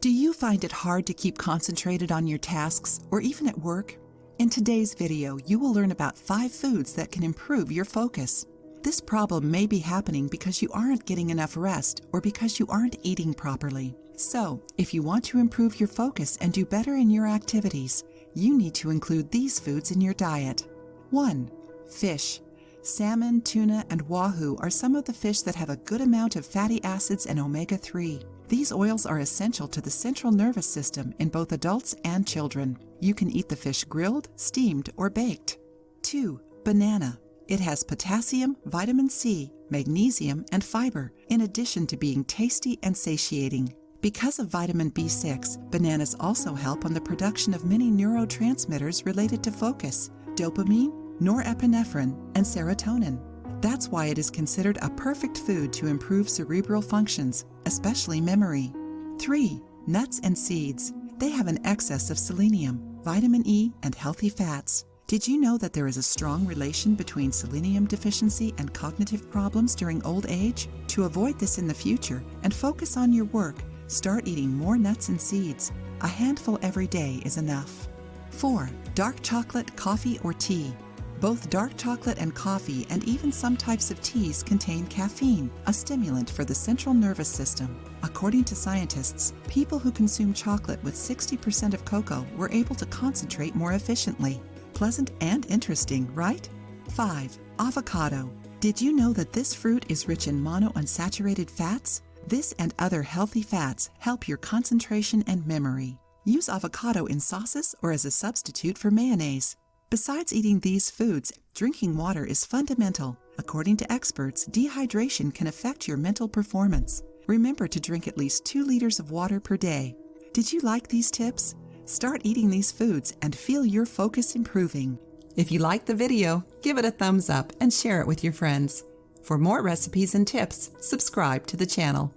Do you find it hard to keep concentrated on your tasks or even at work? In today's video, you will learn about 5 foods that can improve your focus. This problem may be happening because you aren't getting enough rest or because you aren't eating properly. So, if you want to improve your focus and do better in your activities, you need to include these foods in your diet. 1. Fish. Salmon, tuna, and wahoo are some of the fish that have a good amount of fatty acids and omega-3. These oils are essential to the central nervous system in both adults and children. You can eat the fish grilled, steamed, or baked. 2. Banana. It has potassium, vitamin C, magnesium, and fiber, in addition to being tasty and satiating. Because of vitamin B6, bananas also help on the production of many neurotransmitters related to focus: dopamine, norepinephrine, and serotonin. That's why it is considered a perfect food to improve cerebral functions, especially memory. 3. Nuts and seeds. They have an excess of selenium, vitamin E, and healthy fats. Did you know that there is a strong relation between selenium deficiency and cognitive problems during old age? To avoid this in the future and focus on your work, start eating more nuts and seeds. A handful every day is enough. 4. Dark chocolate, coffee, or tea. Both dark chocolate and coffee and even some types of teas contain caffeine, a stimulant for the central nervous system. According to scientists, people who consume chocolate with 60% of cocoa were able to concentrate more efficiently. Pleasant and interesting, right? 5. Avocado. Did you know that this fruit is rich in monounsaturated fats? This and other healthy fats help your concentration and memory. Use avocado in sauces or as a substitute for mayonnaise. Besides eating these foods, drinking water is fundamental. According to experts, dehydration can affect your mental performance. Remember to drink at least 2 liters of water per day. Did you like these tips? Start eating these foods and feel your focus improving. If you liked the video, give it a thumbs up and share it with your friends. For more recipes and tips, subscribe to the channel.